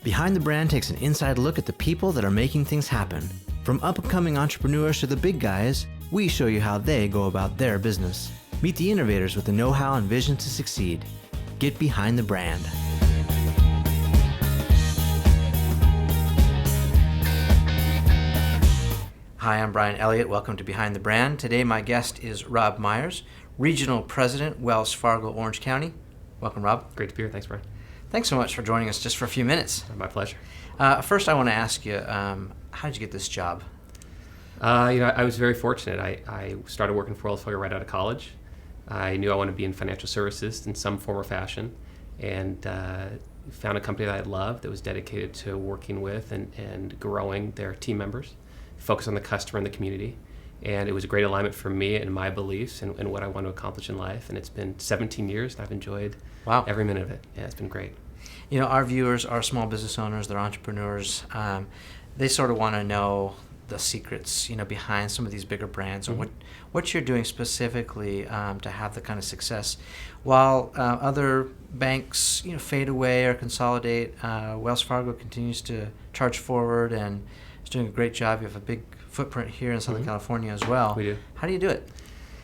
Behind the Brand takes an inside look at the people that are making things happen. From up-and-coming entrepreneurs to the big guys, we show you how they go about their business. Meet the innovators with the know-how and vision to succeed. Get behind the brand. Hi, I'm Brian Elliott. Welcome to Behind the Brand. Today my guest is Rob Myers, Regional President, Wells Fargo, Orange County. Welcome, Rob. Great to be here. Thanks, Brian. Thanks so much for joining us just for a few minutes. My pleasure. First, I want to ask you, how did you get this job? I was very fortunate. I started working for Wells Fargo right out of college. I knew I wanted to be in financial services in some form or fashion, and found a company that I loved that was dedicated to working with and growing their team members, focus on the customer and the community. And it was a great alignment for me and my beliefs and what I want to accomplish in life. And it's been 17 years, and I've enjoyed every minute of it. Yeah, it's been great. You know, our viewers are small business owners, they're entrepreneurs. They sort of want to know the secrets, behind some of these bigger brands, or what you're doing specifically to have the kind of success. While other banks, fade away or consolidate, Wells Fargo continues to charge forward and is doing a great job. You have a big footprint here in Southern California as well. We do. How do you do it?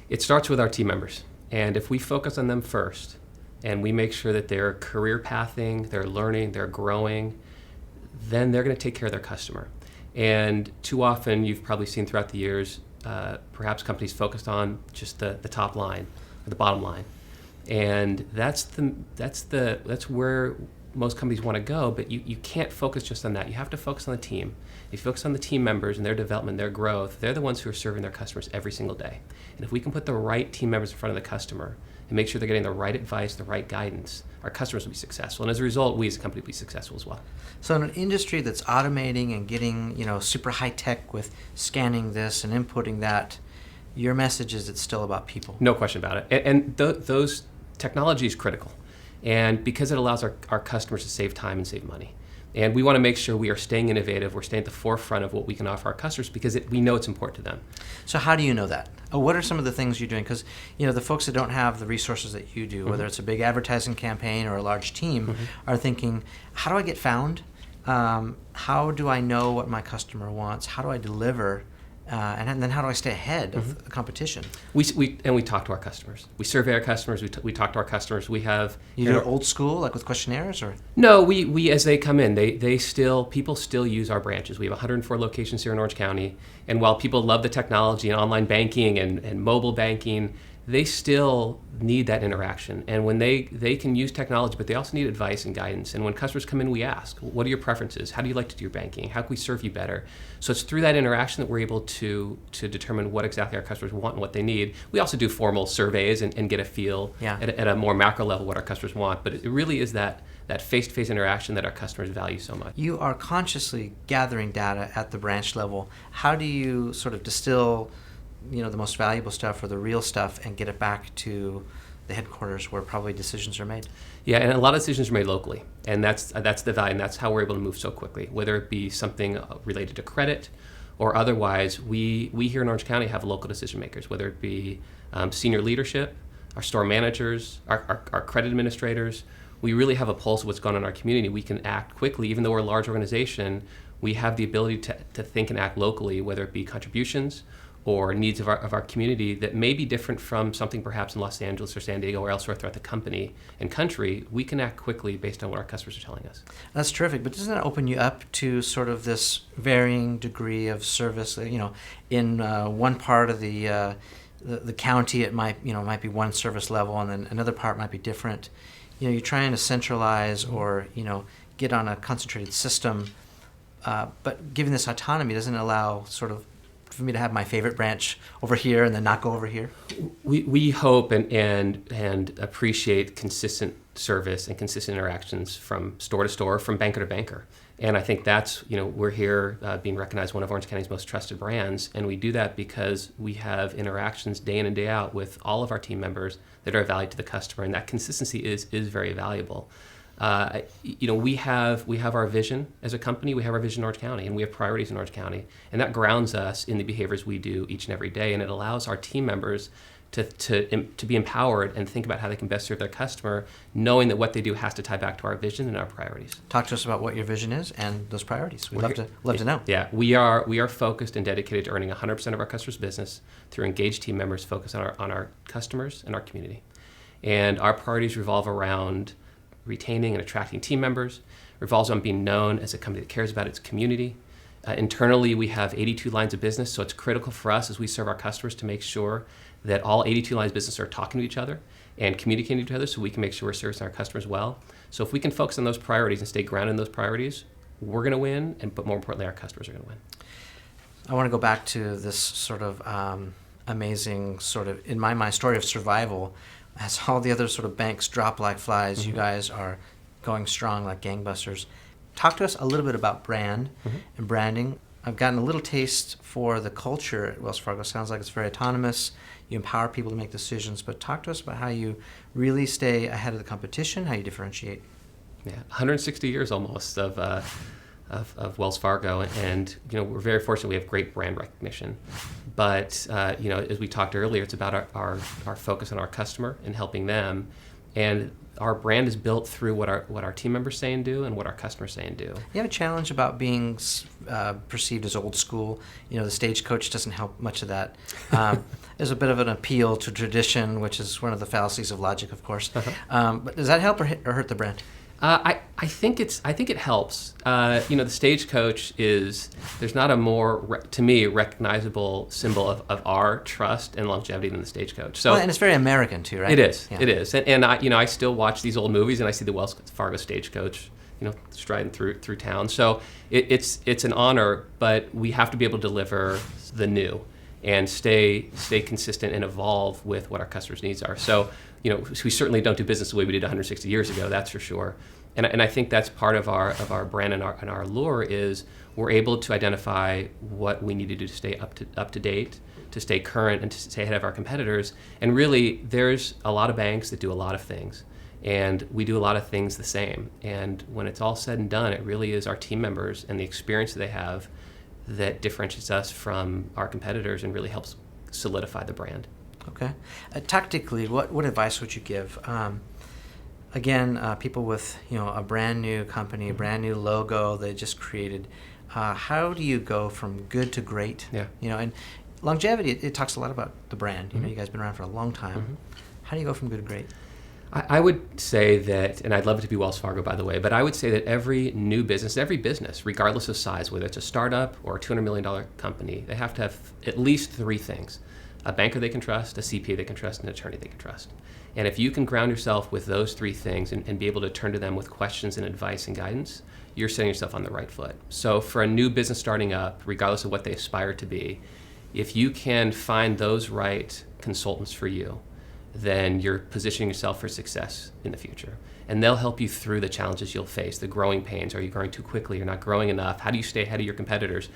It starts with our team members. And if we focus on them first, and we make sure that they're career pathing, they're learning, they're growing, then they're going to take care of their customer. And too often, you've probably seen throughout the years, perhaps companies focused on just the top line or the bottom line, and that's where most companies want to go. But you can't focus just on that. You have to focus on the team. If you focus on the team members and their development, their growth, they're the ones who are serving their customers every single day. And if we can put the right team members in front of the customer and make sure they're getting the right advice, the right guidance, our customers will be successful. And as a result, we as a company will be successful as well. So in an industry that's automating and getting, super high tech with scanning this and inputting that, your message is it's still about people. No question about it. And those technology is critical. And because it allows our customers to save time and save money. And we want to make sure we are staying innovative, we're staying at the forefront of what we can offer our customers because we know it's important to them. So how do you know that? What are some of the things you're doing? Because the folks that don't have the resources that you do, whether it's a big advertising campaign or a large team, are thinking, how do I get found? How do I know what my customer wants? How do I deliver? And then how do I stay ahead of the competition? We talk to our customers. We survey our customers. We talk to our customers. We have you do it old school, like with questionnaires, or no? We as they come in, people still use our branches. We have 104 locations here in Orange County, and while people love the technology and online banking and mobile banking, they still need that interaction. And when they can use technology, but they also need advice and guidance. And when customers come in, we ask, what are your preferences? How do you like to do your banking? How can we serve you better? So it's through that interaction that we're able to determine what exactly our customers want and what they need. We also do formal surveys and get a feel at a more macro level what our customers want. But it really is that face-to-face interaction that our customers value so much. You are consciously gathering data at the branch level. How do you sort of distill the most valuable stuff or the real stuff and get it back to the headquarters where probably decisions are made? Yeah, and a lot of decisions are made locally, and that's the value, and that's how we're able to move so quickly. Whether it be something related to credit or otherwise, we here in Orange County have local decision makers, whether it be senior leadership, our store managers, our credit administrators. We really have a pulse of what's going on in our community. We can act quickly, even though we're a large organization. We have the ability to think and act locally, whether it be contributions or needs of our community that may be different from something perhaps in Los Angeles or San Diego or elsewhere throughout the company and country. We can act quickly based on what our customers are telling us. That's terrific, but doesn't that open you up to sort of this varying degree of service? In one part of the county, it might be one service level, and then another part might be different. You're trying to centralize or get on a concentrated system, but giving this autonomy doesn't allow sort of for me to have my favorite branch over here and then not go over here? We hope and appreciate consistent service and consistent interactions from store to store, from banker to banker. And I think that's, we're here being recognized one of Orange County's most trusted brands. And we do that because we have interactions day in and day out with all of our team members that are of value to the customer. And that consistency is very valuable. We have our vision as a company. We have our vision in Orange County, and we have priorities in Orange County, and that grounds us in the behaviors we do each and every day. And it allows our team members to be empowered and think about how they can best serve their customer, knowing that what they do has to tie back to our vision and our priorities. Talk to us about what your vision is and those priorities. We'd love to know. Yeah, we are focused and dedicated to earning 100% of our customers' business through engaged team members focused on our customers and our community. And our priorities revolve around retaining and attracting team members, revolves on being known as a company that cares about its community. Internally, we have 82 lines of business, so it's critical for us as we serve our customers to make sure that all 82 lines of business are talking to each other and communicating to each other so we can make sure we're servicing our customers well. So if we can focus on those priorities and stay grounded in those priorities, we're going to win, but more importantly, our customers are going to win. I want to go back to this sort of amazing sort of, in my mind, story of survival. As all the other sort of banks drop like flies, you guys are going strong like gangbusters. Talk to us a little bit about brand and branding. I've gotten a little taste for the culture at Wells Fargo. Sounds like it's very autonomous. You empower people to make decisions, but talk to us about how you really stay ahead of the competition, how you differentiate. Yeah, 160 years almost of Wells Fargo, and we're very fortunate we have great brand recognition. But as we talked earlier, it's about our focus on our customer and helping them, and our brand is built through what our team members say and do, and what our customers say and do. You have a challenge about being perceived as old school. The stagecoach doesn't help much of that. There's a bit of an appeal to tradition, which is one of the fallacies of logic, of course. But does that help or hurt the brand? I think it helps. The stagecoach there's not a more, to me, recognizable symbol of our trust and longevity than the stagecoach. So, and it's very American too, right? It is. Yeah. It is. And I still watch these old movies and I see the Wells Fargo stagecoach, striding through town. So it's an honor, but we have to be able to deliver the new and stay consistent and evolve with what our customers' needs are. So, we certainly don't do business the way we did 160 years ago, that's for sure. And I think that's part of our brand and our lure is we're able to identify what we need to do to stay up to date, to stay current, and to stay ahead of our competitors. And really, there's a lot of banks that do a lot of things, and we do a lot of things the same. And when it's all said and done, it really is our team members and the experience that they have that differentiates us from our competitors and really helps solidify the brand. Okay. Tactically, what advice would you give? Again, people with a brand new company, a brand new logo they just created. How do you go from good to great? Yeah. And longevity. It talks a lot about the brand. You guys have been around for a long time. How do you go from good to great? I would say that, and I'd love it to be Wells Fargo, by the way, but I would say that every business, regardless of size, whether it's a startup or a $200 million company, they have to have at least three things: a banker they can trust, a CPA they can trust, and an attorney they can trust. And if you can ground yourself with those three things and be able to turn to them with questions and advice and guidance, you're setting yourself on the right foot. So for a new business starting up, regardless of what they aspire to be, if you can find those right consultants for you, then you're positioning yourself for success in the future. And they'll help you through the challenges you'll face, the growing pains. Are you growing too quickly? You're not growing enough. How do you stay ahead of your competitors?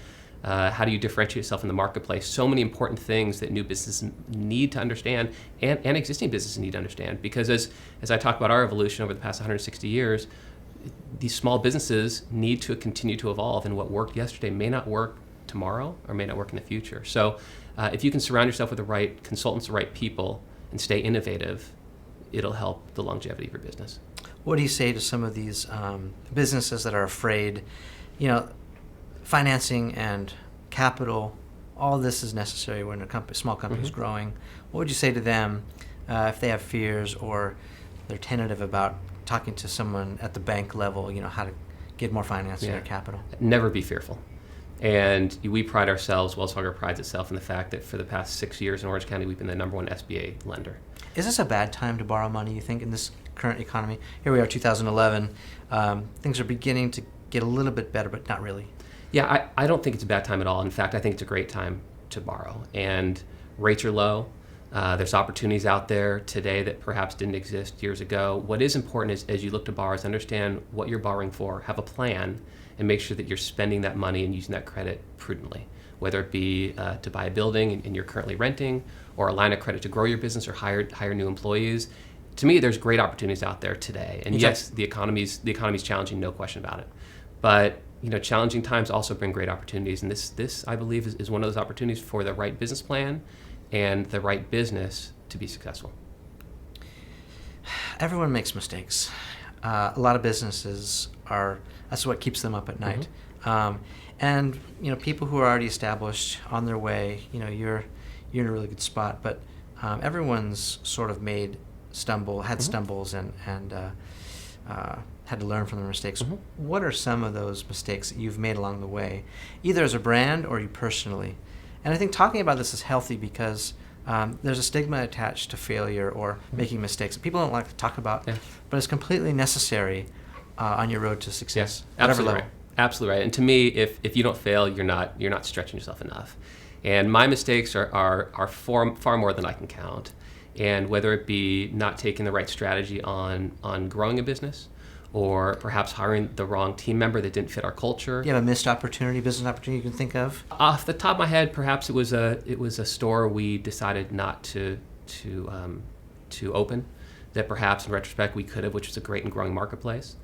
How do you differentiate yourself in the marketplace? So many important things that new businesses need to understand and existing businesses need to understand. Because as I talk about our evolution over the past 160 years, these small businesses need to continue to evolve, and what worked yesterday may not work tomorrow or may not work in the future. So if you can surround yourself with the right consultants, the right people, and stay innovative, it'll help the longevity of your business. What do you say to some of these businesses that are afraid, financing and capital, all this is necessary when a small company is growing? What would you say to them if they have fears or they're tentative about talking to someone at the bank level, how to get more financing or capital? Never be fearful. And we pride ourselves, Wells Fargo prides itself in the fact that for the past 6 years in Orange County, we've been the number one SBA lender. Is this a bad time to borrow money, you think, in this current economy? Here we are, 2011. Things are beginning to get a little bit better, but not really. Yeah, I don't think it's a bad time at all. In fact, I think it's a great time to borrow. And rates are low. There's opportunities out there today that perhaps didn't exist years ago. What is important is, as you look to borrow, is understand what you're borrowing for, have a plan, and make sure that you're spending that money and using that credit prudently, whether it be to buy a building and you're currently renting, or a line of credit to grow your business or hire new employees. To me, there's great opportunities out there today. And yes, the economy's challenging, no question about it. But challenging times also bring great opportunities, and this I believe is one of those opportunities for the right business plan and the right business to be successful? Everyone makes mistakes. A lot of businesses that's what keeps them up at night. And people who are already established on their way, you're in a really good spot. But everyone's sort of had stumbles and had to learn from their mistakes. What are some of those mistakes that you've made along the way, either as a brand or you personally? And I think talking about this is healthy because there's a stigma attached to failure or making mistakes that people don't like to talk about, but it's completely necessary on your road to success, whatever level. Right. Absolutely right. And to me, if you don't fail, you're not stretching yourself enough. And my mistakes are far more than I can count. And whether it be not taking the right strategy on growing a business, or perhaps hiring the wrong team member that didn't fit our culture. You have a missed business opportunity you can think of? Off the top of my head, perhaps it was a store we decided not to open, that perhaps in retrospect we could have, which was a great and growing marketplace.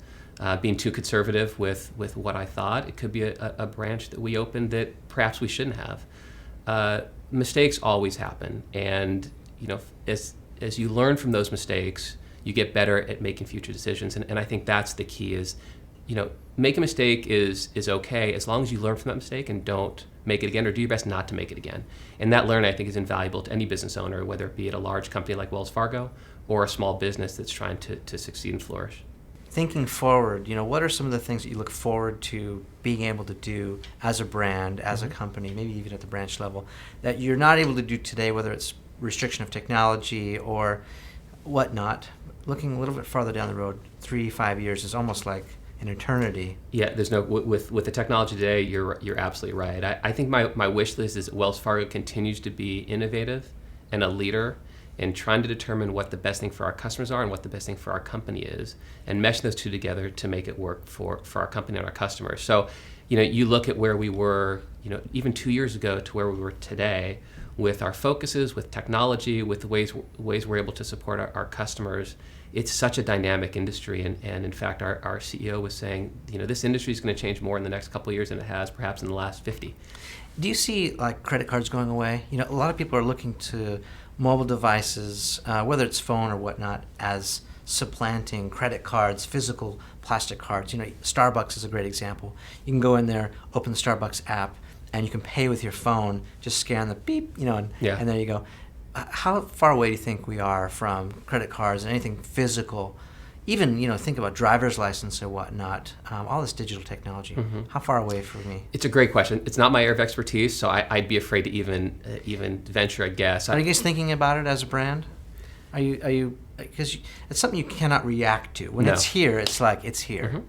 Being too conservative with what I thought, it could be a branch that we opened that perhaps we shouldn't have. Mistakes always happen, and as you learn from those mistakes, you get better at making future decisions. And I think that's the key is, make a mistake is okay as long as you learn from that mistake and don't make it again, or do your best not to make it again. And that learning, I think, is invaluable to any business owner, whether it be at a large company like Wells Fargo or a small business that's trying to succeed and flourish. Thinking forward, what are some of the things that you look forward to being able to do as a brand, as a company, maybe even at the branch level, that you're not able to do today, whether it's restriction of technology or whatnot? Looking a little bit farther down the road, 3-5 years is almost like an eternity. Yeah, there's no with the technology today. You're absolutely right. I think my wish list is that Wells Fargo continues to be innovative and a leader in trying to determine what the best thing for our customers are and what the best thing for our company is, and mesh those two together to make it work for our company and our customers. So, you look at where we were, even 2 years ago to where we were today, with our focuses, with technology, with the ways we're able to support our customers. It's such a dynamic industry, and in fact, our CEO was saying, this industry is going to change more in the next couple of years than it has perhaps in the last 50. Do you see like credit cards going away? A lot of people are looking to mobile devices, whether it's phone or whatnot, as supplanting credit cards, physical plastic cards. Starbucks is a great example. You can go in there, open the Starbucks app, and you can pay with your phone, just scan the beep, and there you go. How far away do you think we are from credit cards and anything physical? Even, think about driver's license and whatnot, all this digital technology. How far away from me? It's a great question. It's not my area of expertise, so I'd be afraid to even venture a guess. Are you guys thinking about it as a brand? Are you? Because it's something you cannot react to. When it's here, it's like it's here.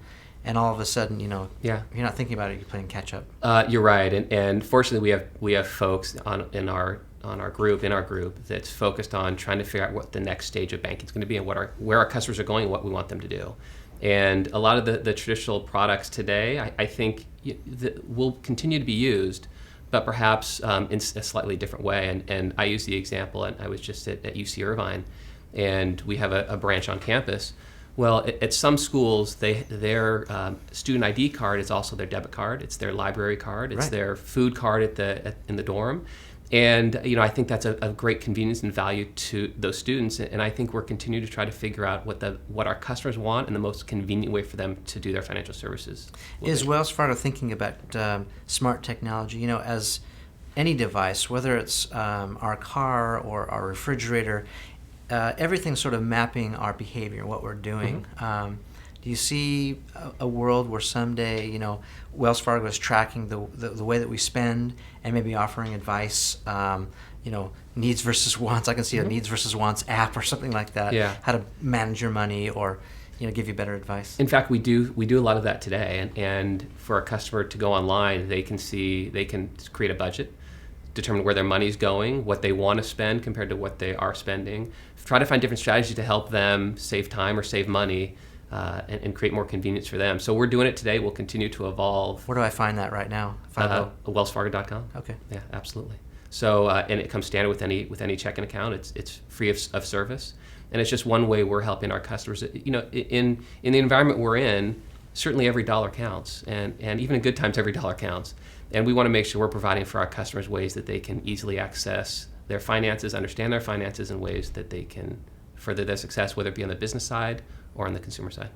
And all of a sudden, if you're not thinking about it, you're playing catch up. You're right, and fortunately, we have folks in our group that's focused on trying to figure out what the next stage of banking is going to be and where our customers are going and what we want them to do. And a lot of the traditional products today, I think, will continue to be used, but perhaps in a slightly different way. And I use the example, and I was just at UC Irvine, and we have a branch on campus. Well, at some schools, their student ID card is also their debit card. It's their library card. It's their food card in the dorm. And I think that's a great convenience and value to those students. And I think we're continuing to try to figure out what our customers want and the most convenient way for them to do their financial services. Is Wells Fargo thinking about smart technology? As any device, whether it's our car or our refrigerator, everything's sort of mapping our behavior, what we're doing. Do you see a world where someday, Wells Fargo is tracking the way that we spend and maybe offering advice, needs versus wants? I can see a needs versus wants app or something like that. Yeah. How to manage your money or, give you better advice. In fact, we do a lot of that today. And for a customer to go online, they can create a budget, determine where their money's going, what they want to spend compared to what they are spending, try to find different strategies to help them save time or save money, and create more convenience for them. So we're doing it today. We'll continue to evolve. Where do I find that right now? WellsFargo.com. Okay. Yeah, absolutely. So and it comes standard with any checking account. It's free of service, and it's just one way we're helping our customers. In the environment we're in, certainly every dollar counts, and even in good times, every dollar counts. And we want to make sure we're providing for our customers ways that they can easily access their finances, understand their finances in ways that they can further their success, whether it be on the business side or on the consumer side.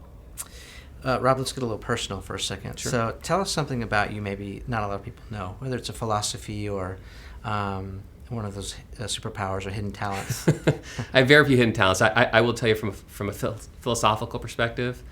Rob, let's get a little personal for a second. Sure. So tell us something about you maybe not a lot of people know, whether it's a philosophy or one of those superpowers or hidden talents. I have very few hidden talents. I will tell you from a philosophical perspective,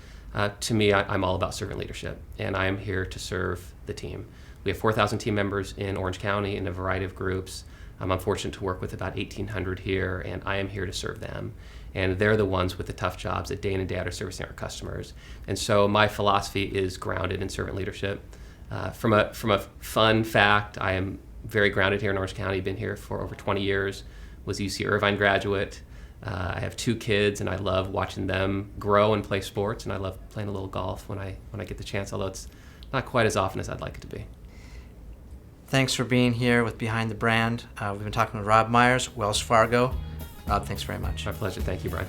to me, I'm all about servant leadership, and I am here to serve the team. We have 4,000 team members in Orange County in a variety of groups. I'm fortunate to work with about 1,800 here, and I am here to serve them. And they're the ones with the tough jobs that day in and day out are servicing our customers. And so my philosophy is grounded in servant leadership. From a fun fact, I am very grounded here in Orange County. Been here for over 20 years. Was a UC Irvine graduate. I have 2 kids, and I love watching them grow and play sports. And I love playing a little golf when I get the chance, although it's not quite as often as I'd like it to be. Thanks for being here with Behind the Brand. We've been talking with Rob Myers, Wells Fargo. Rob, thanks very much. My pleasure. Thank you, Brian.